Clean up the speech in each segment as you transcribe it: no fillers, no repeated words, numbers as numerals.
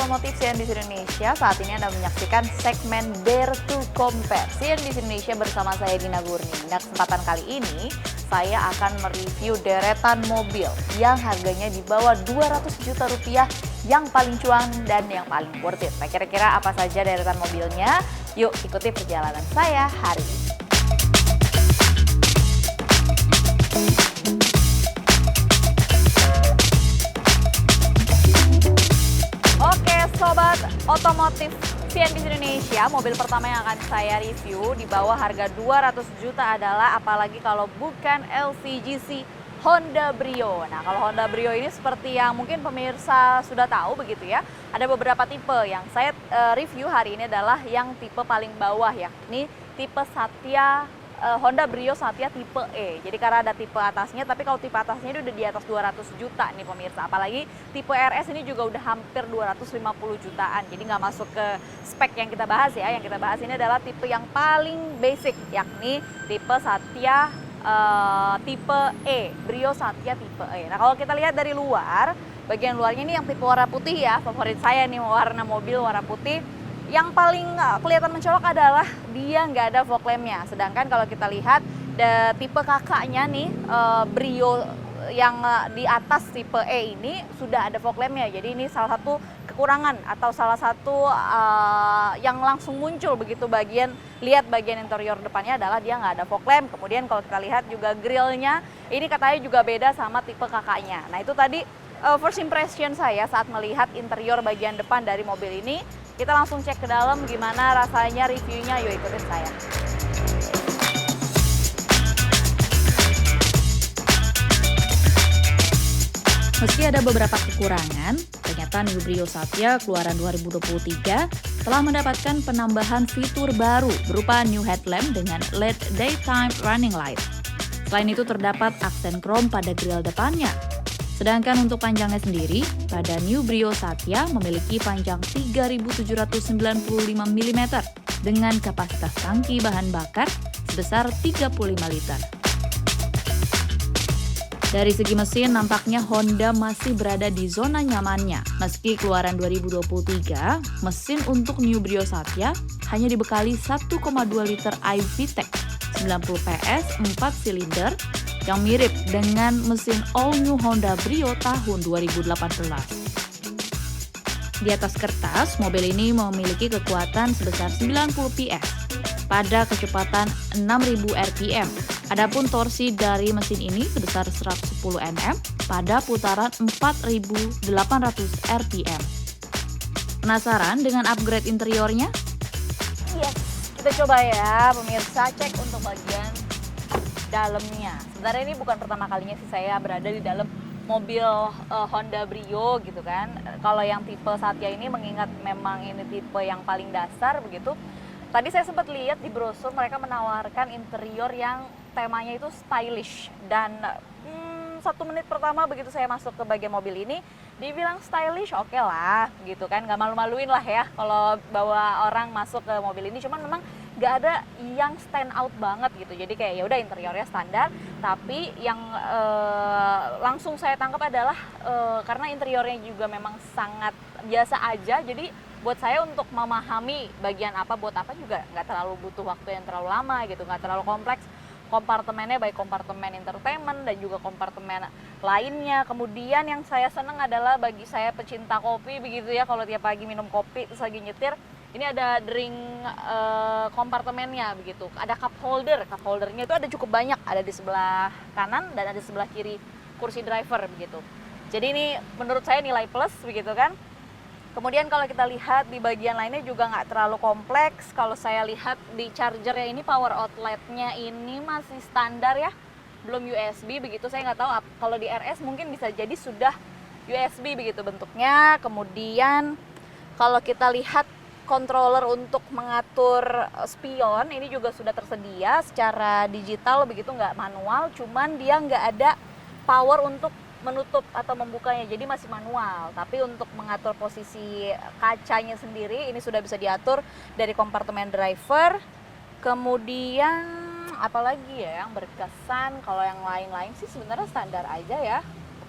Otomotif CNBC Indonesia. Saat ini Anda menyaksikan segmen Dare to Compare CNBC Indonesia bersama saya Dina Gurni. Nah, kesempatan kali ini saya akan mereview deretan mobil yang harganya di bawah 200 juta rupiah, yang paling cuan dan yang paling worth it. Nah, kira-kira apa saja deretan mobilnya? Yuk ikuti perjalanan saya hari ini. Sobat Otomotif CNBC Indonesia, mobil pertama yang akan saya review di bawah harga 200 juta adalah, apalagi kalau bukan LCGC Honda Brio. Nah, kalau Honda Brio ini seperti yang mungkin pemirsa sudah tahu begitu ya, ada beberapa tipe. Yang saya review hari ini adalah yang tipe paling bawah, yakni tipe Satya Honda Brio Satya tipe E. Jadi karena ada tipe atasnya, tapi kalau tipe atasnya itu udah di atas 200 juta nih pemirsa. Apalagi tipe RS ini juga udah hampir 250 jutaan. Jadi nggak masuk ke spek yang kita bahas ya. Yang kita bahas ini adalah tipe yang paling basic, yakni tipe Satya tipe E, Brio Satya tipe E. Nah, kalau kita lihat dari luar, bagian luarnya ini yang tipe warna putih ya. Favorit saya nih warna mobil warna putih. Yang paling kelihatan mencolok adalah dia nggak ada fog lampnya. Sedangkan kalau kita lihat tipe kakaknya nih, Brio yang di atas tipe E ini sudah ada fog lampnya. Jadi ini salah satu kekurangan atau salah satu yang langsung muncul begitu bagian interior depannya adalah dia nggak ada fog lamp. Kemudian kalau kita lihat juga grillnya ini katanya juga beda sama tipe kakaknya. Nah, itu tadi first impression saya saat melihat interior bagian depan dari mobil ini. Kita langsung cek ke dalam gimana rasanya reviewnya, yuk ikutin saya. Meski ada beberapa kekurangan, ternyata New Brio Satya keluaran 2023 telah mendapatkan penambahan fitur baru berupa new headlamp dengan LED daytime running light. Selain itu terdapat aksen krom pada grill depannya. Sedangkan untuk panjangnya sendiri, pada New Brio Satya memiliki panjang 3.795 mm dengan kapasitas tangki bahan bakar sebesar 35 liter. Dari segi mesin, nampaknya Honda masih berada di zona nyamannya. Meski keluaran 2023, mesin untuk New Brio Satya hanya dibekali 1,2 liter iVTEC 90 PS 4 silinder yang mirip dengan mesin all new Honda Brio tahun 2018. Di atas kertas, mobil ini memiliki kekuatan sebesar 90 PS pada kecepatan 6.000 rpm. Adapun torsi dari mesin ini sebesar 110 Nm pada putaran 4.800 rpm. Penasaran dengan upgrade interiornya? Yes, kita coba ya pemirsa, cek untuk bagian dalamnya. Sebenarnya ini bukan pertama kalinya sih saya berada di dalam mobil Honda Brio gitu kan. Kalau yang tipe Satya ini mengingat memang ini tipe yang paling dasar begitu. Tadi saya sempat lihat di brosur mereka menawarkan interior yang temanya itu stylish, dan 1 menit pertama begitu saya masuk ke bagian mobil ini dibilang stylish, oke lah gitu kan, nggak malu-maluin lah ya kalau bawa orang masuk ke mobil ini. Cuman memang nggak ada yang stand out banget gitu. Jadi kayak ya udah interiornya standar, tapi yang langsung saya tangkap adalah karena interiornya juga memang sangat biasa aja. Jadi buat saya untuk memahami bagian apa buat apa juga nggak terlalu butuh waktu yang terlalu lama gitu, nggak terlalu kompleks. Kompartemennya baik kompartemen entertainment dan juga kompartemen lainnya. Kemudian yang saya senang adalah bagi saya pecinta kopi begitu ya, kalau tiap pagi minum kopi terus lagi nyetir, ini ada drink kompartemennya begitu. Ada cup holdernya itu ada cukup banyak, ada di sebelah kanan dan ada di sebelah kiri kursi driver begitu. Jadi ini menurut saya nilai plus begitu kan. Kemudian kalau kita lihat di bagian lainnya juga nggak terlalu kompleks. Kalau saya lihat di chargernya ini, power outletnya ini masih standar ya, belum USB begitu. Saya nggak tahu kalau di RS mungkin bisa jadi sudah USB begitu bentuknya. Kemudian kalau kita lihat controller untuk mengatur spion ini juga sudah tersedia secara digital begitu, nggak manual. Cuman dia nggak ada power untuk menutup atau membukanya, jadi masih manual. Tapi untuk mengatur posisi kacanya sendiri ini sudah bisa diatur dari kompartemen driver. Kemudian apalagi ya yang berkesan, kalau yang lain-lain sih sebenarnya standar aja ya.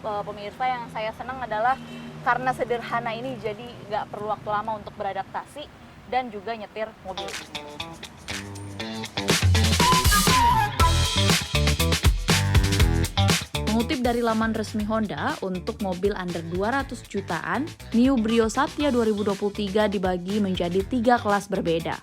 pemirsa, yang saya senang adalah karena sederhana ini jadi nggak perlu waktu lama untuk beradaptasi dan juga nyetir mobil. Mengutip dari laman resmi Honda, untuk mobil under 200 jutaan, New Brio Satya 2023 dibagi menjadi 3 kelas berbeda.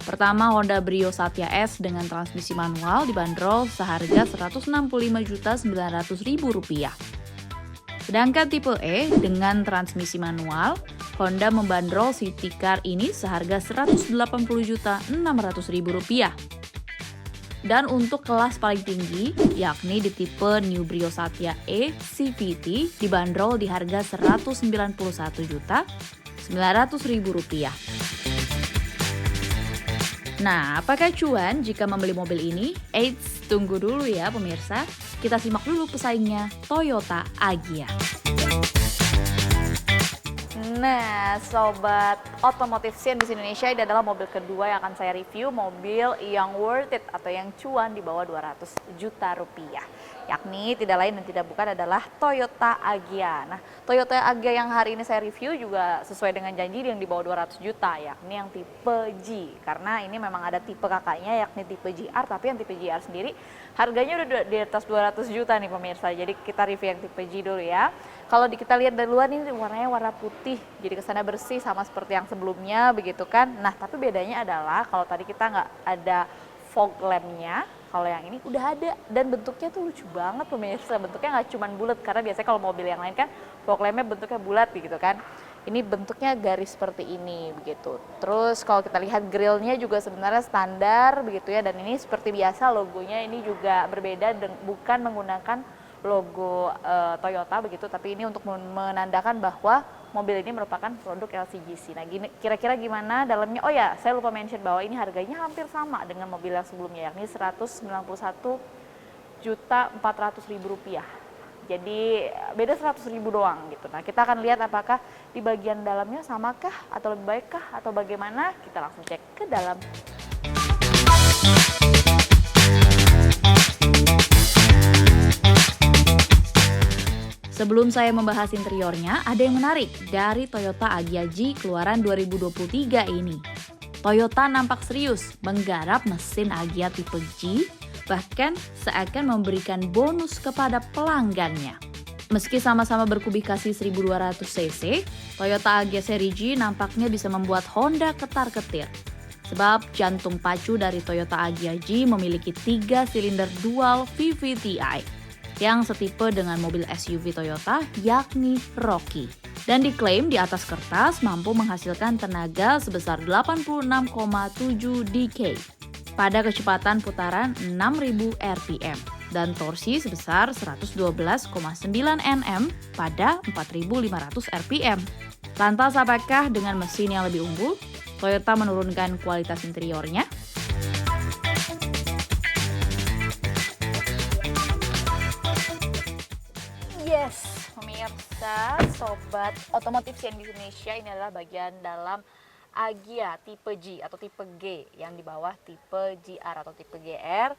Pertama, Honda Brio Satya S dengan transmisi manual dibanderol seharga Rp165.900.000. Sedangkan tipe E dengan transmisi manual, Honda membanderol City Car ini seharga Rp180.600.000. Dan untuk kelas paling tinggi, yakni di tipe New Brio Satya E CVT, dibanderol di harga Rp191.900.000. Nah, apakah cuan jika membeli mobil ini? Eits, tunggu dulu ya pemirsa. Kita simak dulu pesaingnya, Toyota Agya. Nah, sobat otomotif CNBC Indonesia, ini adalah mobil kedua yang akan saya review, mobil yang worth it atau yang cuan di bawah 200 juta rupiah. Yakni tidak lain dan tidak bukan adalah Toyota Agya. Nah, Toyota Agya yang hari ini saya review juga sesuai dengan janji yang di bawah 200 juta, yakni yang tipe G. Karena ini memang ada tipe kakaknya yakni tipe GR, tapi yang tipe GR sendiri harganya udah di atas 200 juta nih pemirsa. Jadi kita review yang tipe G dulu ya. Kalau kita lihat dari luar ini warnanya warna putih, jadi kesannya bersih sama seperti yang sebelumnya begitu kan. Nah, tapi bedanya adalah kalau tadi kita nggak ada fog lamp-nya, kalau yang ini udah ada, dan bentuknya tuh lucu banget pemirsa. Bentuknya nggak cuma bulat, karena biasanya kalau mobil yang lain kan fog lamp-nya bentuknya bulat gitu kan. Ini bentuknya garis seperti ini begitu. Terus kalau kita lihat grillnya juga sebenarnya standar begitu ya, dan ini seperti biasa logonya ini juga berbeda, bukan menggunakan logo Toyota begitu, tapi ini untuk menandakan bahwa mobil ini merupakan produk LCGC. Nah, kira-kira gimana dalamnya? Oh ya, saya lupa mention bahwa ini harganya hampir sama dengan mobil yang sebelumnya, yakni Rp191.400.000. Jadi beda 100.000 doang gitu. Nah, kita akan lihat apakah di bagian dalamnya samakah atau lebih baikkah atau bagaimana. Kita langsung cek ke dalam. Sebelum saya membahas interiornya, ada yang menarik dari Toyota Agya G keluaran 2023 ini. Toyota nampak serius menggarap mesin Agya tipe G, bahkan seakan memberikan bonus kepada pelanggannya. Meski sama-sama berkubikasi 1200 cc, Toyota Agya seri G nampaknya bisa membuat Honda ketar-ketir. Sebab jantung pacu dari Toyota Agya G memiliki 3 silinder dual VVTi yang setipe dengan mobil SUV Toyota, yakni Rocky. Dan diklaim di atas kertas mampu menghasilkan tenaga sebesar 86,7 dk pada kecepatan putaran 6.000 rpm dan torsi sebesar 112,9 Nm pada 4.500 rpm. Lantas apakah dengan mesin yang lebih unggul, Toyota menurunkan kualitas interiornya? Yes, pemirsa, sobat otomotif CNBC Indonesia, ini adalah bagian dalam Agya tipe G atau tipe G yang di bawah tipe GR atau tipe GR.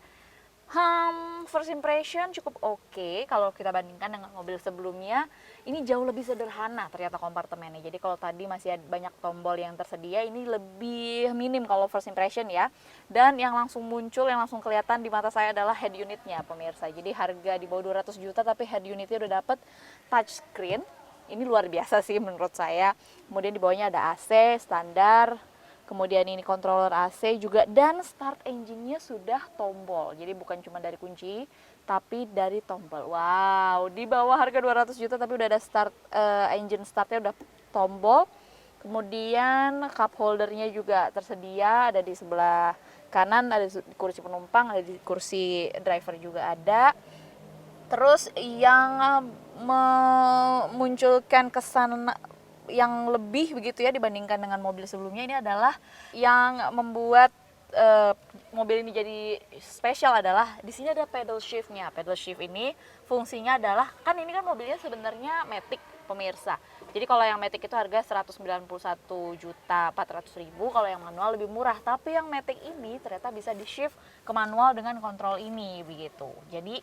First impression cukup oke kalau kita bandingkan dengan mobil sebelumnya. Ini jauh lebih sederhana ternyata kompartemennya. Jadi kalau tadi masih ada banyak tombol yang tersedia, ini lebih minim kalau first impression ya. Dan yang langsung muncul, yang langsung kelihatan di mata saya adalah head unitnya pemirsa. Jadi harga di bawah 200 juta tapi head unitnya udah dapet touchscreen. Ini luar biasa sih menurut saya. Kemudian di bawahnya ada AC standar. Kemudian ini controller AC juga, dan start engine-nya sudah tombol. Jadi bukan cuma dari kunci, tapi dari tombol. Wow, di bawah harga 200 juta tapi udah ada engine startnya udah tombol. Kemudian cup holdernya juga tersedia, ada di sebelah kanan, ada di kursi penumpang, ada di kursi driver juga ada. Terus yang memunculkan kesan yang lebih begitu ya dibandingkan dengan mobil sebelumnya, ini adalah yang membuat mobil ini jadi spesial adalah di sini ada pedal shift-nya. Pedal shift ini fungsinya adalah, kan ini kan mobilnya sebenarnya matic, pemirsa. Jadi kalau yang Matic itu harga 191.400.000, kalau yang manual lebih murah. Tapi yang Matic ini ternyata bisa di-shift ke manual dengan kontrol ini begitu. Jadi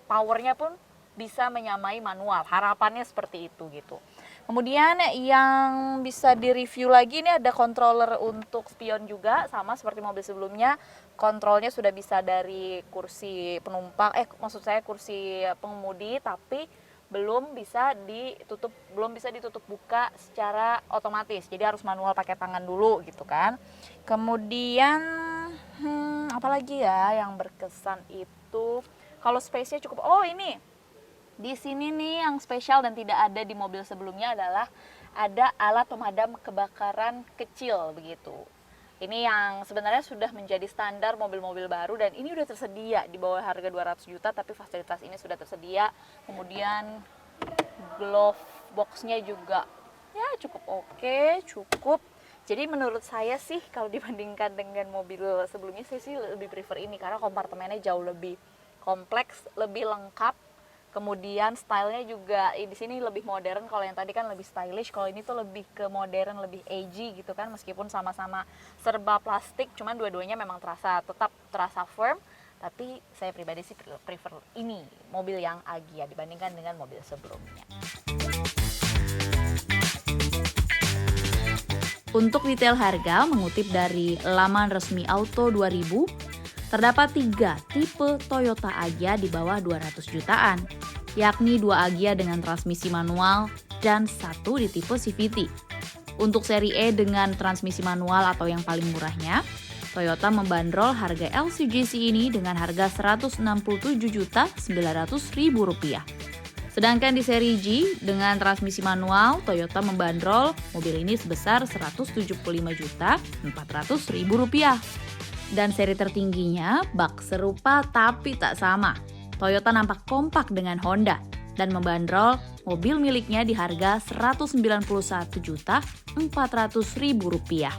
powernya pun bisa menyamai manual. Harapannya seperti itu gitu. Kemudian yang bisa direview lagi ini ada controller untuk spion juga, sama seperti mobil sebelumnya. Kontrolnya sudah bisa dari kursi penumpang, maksud saya kursi pengemudi, tapi belum bisa ditutup buka secara otomatis. Jadi harus manual pakai tangan dulu gitu kan. Kemudian apalagi ya yang berkesan itu, kalau space-nya cukup. Oh ini di sini nih yang spesial dan tidak ada di mobil sebelumnya adalah ada alat pemadam kebakaran kecil begitu. Ini yang sebenarnya sudah menjadi standar mobil-mobil baru dan ini udah tersedia di bawah harga 200 juta, tapi fasilitas ini sudah tersedia. Kemudian glove box-nya juga ya cukup oke, cukup. Jadi menurut saya sih kalau dibandingkan dengan mobil sebelumnya, saya sih lebih prefer ini karena kompartemennya jauh lebih kompleks, lebih lengkap. Kemudian stylenya juga di sini lebih modern. Kalau yang tadi kan lebih stylish, kalau ini tuh lebih ke modern, lebih edgy gitu kan. Meskipun sama-sama serba plastik, cuman dua-duanya memang tetap terasa firm. Tapi saya pribadi sih prefer ini, mobil yang Agya dibandingkan dengan mobil sebelumnya. Untuk detail harga, mengutip dari laman resmi Auto 2000, terdapat 3 tipe Toyota Agya di bawah 200 jutaan, yakni 2 Agya dengan transmisi manual dan 1 di tipe CVT. Untuk seri E dengan transmisi manual atau yang paling murahnya, Toyota membandrol harga LCGC ini dengan harga Rp167.900.000. Sedangkan di seri G dengan transmisi manual, Toyota membandrol mobil ini sebesar Rp175.400.000. Dan seri tertingginya bak serupa tapi tak sama. Toyota nampak kompak dengan Honda dan membandrol mobil miliknya di harga Rp191.400.000.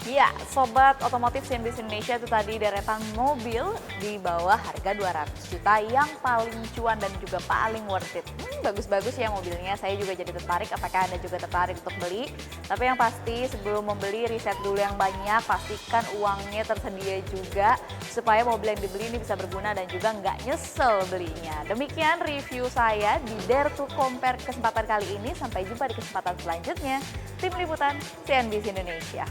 Ya, sobat otomotif CNBC Indonesia, itu tadi deretan mobil di bawah harga 200 juta yang paling cuan dan juga paling worth it. Bagus-bagus ya mobilnya, saya juga jadi tertarik. Apakah Anda juga tertarik untuk beli? Tapi yang pasti sebelum membeli, riset dulu yang banyak, pastikan uangnya tersedia juga supaya mobil yang dibeli ini bisa berguna dan juga nggak nyesel belinya. Demikian review saya di Dare to Compare kesempatan kali ini. Sampai jumpa di kesempatan selanjutnya. Tim Liputan CNBC Indonesia.